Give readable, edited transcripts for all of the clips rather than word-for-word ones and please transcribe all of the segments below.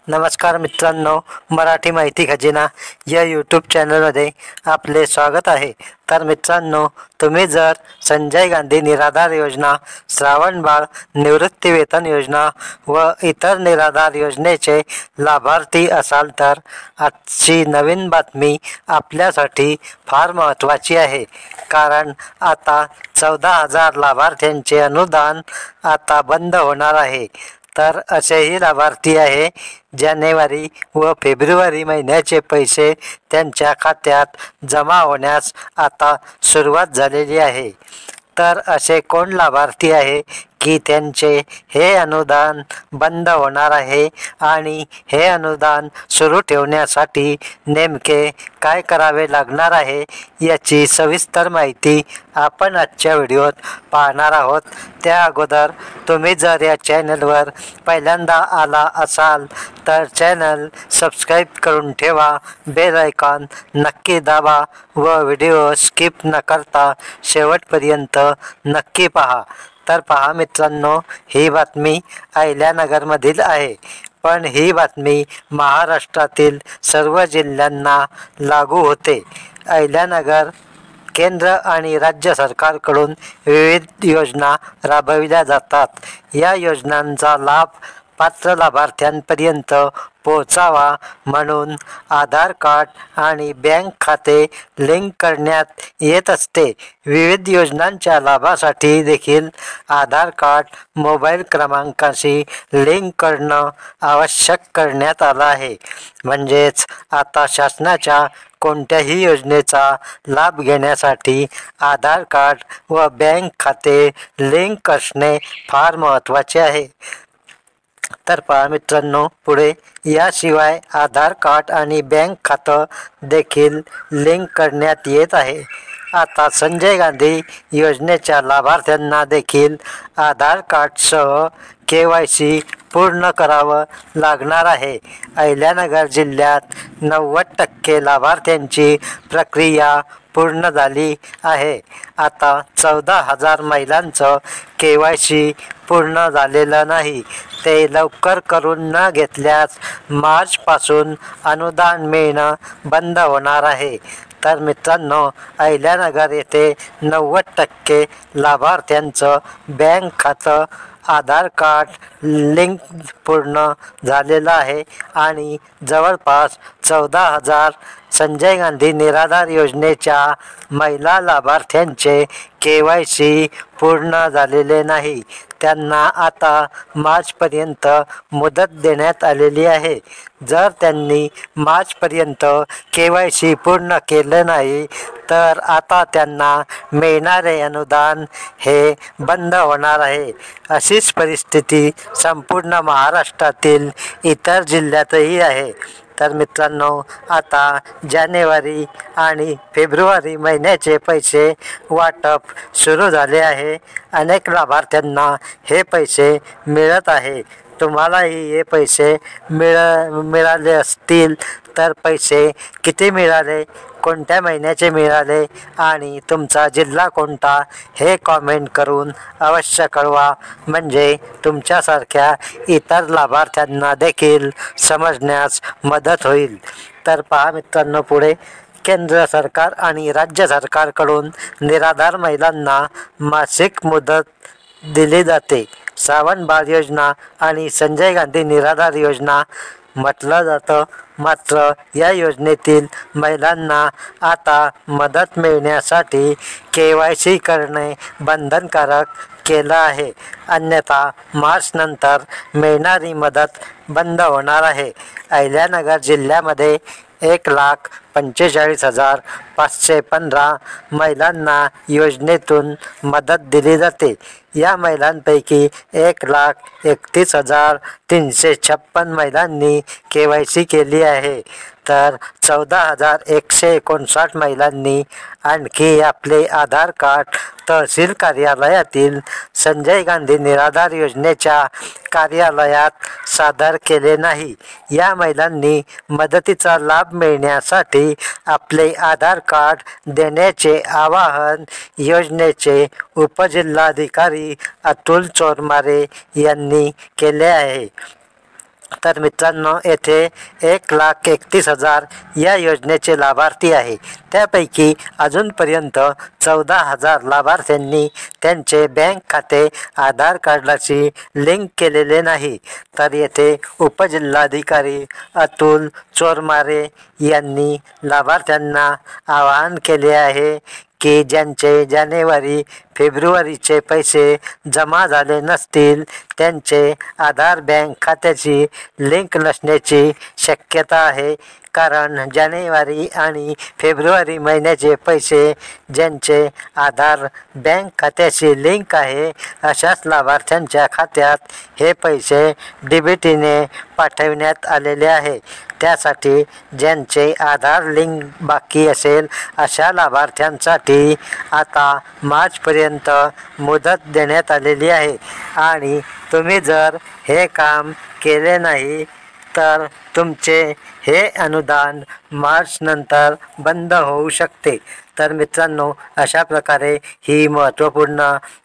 नमस्कार मित्रांनो, मराठी माहिती खजिना या यूट्यूब चॅनलमध्ये आपले स्वागत आहे। तर मित्रांनो, तुम्ही जर संजय गांधी निराधार योजना, श्रावण बाळ निवृत्ती वेतन योजना व इतर निराधार योजनेचे लाभार्थी असाल तर आजची नवीन बातमी आपल्यासाठी फार महत्त्वाची आहे। कारण आता 14,000 लाभार्थ्यांचे अनुदान आता बंद होणार आहे। तर असेही लाभार्थी आहे जानेवारी व फेब्रुवारी महिन्याचे पैसे त्यांच्या खात्यात जमा होण्यास आता सुरुवात झालेली आहे। तर असे कोण लाभार्थी आहे की त्यांचे हे अनुदान बंद होणार आहे आणि हे अनुदान सुरू ठेवण्यासाठी नेमके काय करावे लागणार आहे याची सविस्तर माहिती आपण आजच्या व्हिडिओत पाहणार आहोत। त्या अगोदर तुम्ही जर या चॅनलवर पहिल्यांदा आला असाल तर चॅनल सबस्क्राईब करून ठेवा, बेल आयकॉन नक्की दाबा व व्हिडिओ स्किप न करता शेवटपर्यंत नक्की पहा। तर पहा मित्रांनो, ही बातमी अहिल्यानगरमधील आहे, पण ही बातमी महाराष्ट्रातील सर्व जिल्ह्यांना लागू होते। अहिल्यानगर केंद्र आणि राज्य सरकारकडून विविध योजना राबविल्या जातात। या योजनांचा लाभ पात्र लाभार्थ्यांपर्यंत पोहोचावा म्हणून आधार कार्ड आणि बँक खाते लिंक करण्यात येत असते। विविध योजनांच्या लाभासाठी देखील आधार कार्ड मोबाईल क्रमांकाशी लिंक करणं आवश्यक करण्यात आलं आहे। म्हणजेच आता शासनाच्या कोणत्याही योजनेचा लाभ घेण्यासाठी आधार कार्ड व बँक खाते लिंक असणे फार महत्त्वाचे आहे। तर पहा मित्रांनो, पुढे याशिवाय आधार कार्ड आणि बँक खातं देखील लिंक करण्यात येत आहे। आता संजय गांधी योजनेच्या लाभार्थ्यांना देखील आधार कार्डसह KYC पूर्ण करावं लागणार आहे। अहिल्यानगर जिल्ह्यात 90% लाभार्थ्यांची प्रक्रिया पूर्ण झाली आहे। आता 14,000 महिलांचं KYC पूर्ण झालेलं नाही। ते लवकर करून न घेतल्यास मार्चपासून अनुदान मिळणं बंद होणार आहे। तर मित्रांनो, अहिल्यानगर येथे 90% लाभार्थ्यांचं बँक खातं आधार कार्ड लिंक पूर्ण झालेलं आहे आणि जवळपास 14,000 संजय गांधी निराधार योजनेच्या महिला लाभार्थ्यांचे KYC पूर्ण झालेले नाही। त्यांना आता मार्चपर्यंत मुदत देण्यात आलेली आहे। जर त्यांनी मार्चपर्यंत KYC पूर्ण केलं नाही तर आता त्यांना मिळणारे अनुदान हे बंद होणार आहे। अशीच परिस्थिती संपूर्ण महाराष्ट्रातील इतर जिल्ह्यातही आहे। तर मित्रांनो, आता जानेवारी आणि फेब्रुवारी महिन्याचे पैसे वाटप सुरू झाले आहे। अनेक लाभार्थ्यांना हे पैसे मिळत आहे। तुम्हालाही हे पैसे मिळाले असतील तर पैसे किती मिळाले, कोणत्या महिन्याचे मिळाले आणि तुमचा जिल्हा कोणता हे कॉमेंट करून अवश्य कळवा, म्हणजे तुमच्यासारख्या इतर लाभार्थ्यांना देखील समजण्यास मदत होईल। तर पहा मित्रांनो, पुढे केंद्र सरकार आणि राज्य सरकारकडून निराधार महिलांना मासिक मुदत दिली जाते। श्रावण बाळ योजना आणि संजय गांधी निराधार योजना म्हटलं जातं, मात्र या योजनेतील महिलांना आता मदत मिळण्यासाठी KYC करणे बंधनकारक केलं आहे। अन्यथा मार्चनंतर मिळणारी मदत बंद होणार आहे। अहिल्यानगर जिल्ह्यामध्ये 1,45,515 महिलांना योजनेतून मदत दिली जाते। या महिलांपैकी 1,31,356 महिलांनी KYC केली आहे, तर 14,159 महिलांनी आणखी आपले आधार कार्ड तहसील कार्यालयातील संजय गांधी निराधार योजनेच्या कार्यालयात सादर केले नाही। या महिलांनी मदतीचा लाभ मिळण्यासाठी आपले आधार कार्ड देण्याचे आवाहन योजनेचे उपजिल्हाधिकारी अतुल चोरमारे यांनी केले आहे। तर मित्रांनो, येथे 1,31,000 या योजनेचे लाभार्थी आहे. त्यापैकी अजूनपर्यंत 14,000 लाभार्थ्यांनी त्यांचे बँक खाते आधार कार्डाशी लिंक केलेले नाही. तर येथे उपजिल्हाधिकारी अतुल चोरमारे यांनी लाभार्थ्यांना आवाहन केले आहे की ज्यांचे जानेवारी फेब्रुवारीचे पैसे जमा झाले नसतील त्यांचे आधार बँक खात्याशी लिंक नसण्याची शक्यता आहे. कारण जानेवारी आणि फेब्रुवारी महिन्याचे पैसे ज्यांचे आधार बँक खात्याशी लिंक आहे अशाच लाभार्थ्यांच्या खात्यात हे पैसे DBTने पाठविण्यात आलेले आहे. त्यासाठी ज्यांचे आधार लिंक बाकी असेल अशा लाभार्थ्यांसाठी आता मार्चपर्यंत मुदत देण्यात आलेली आहे आणि तुम्ही जर हे काम केले नाही तर तुमचे हे अनुदान मार्च नंतर बंद होऊ शकते. तर मित्रांनो, अशा प्रकारे ही महत्त्वपूर्ण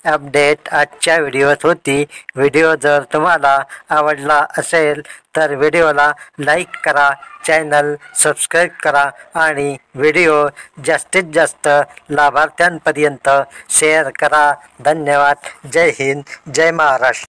अपडेट आजच्या व्हिडिओत होती. व्हिडिओ जर तुम्हाला आवडला असेल तर व्हिडिओला लाईक करा, चॅनल सबस्क्राईब करा आणि व्हिडिओ जास्तीत जास्त लाभार्थ्यांपर्यंत शेअर करा. धन्यवाद. जय हिंद, जय महाराष्ट्र.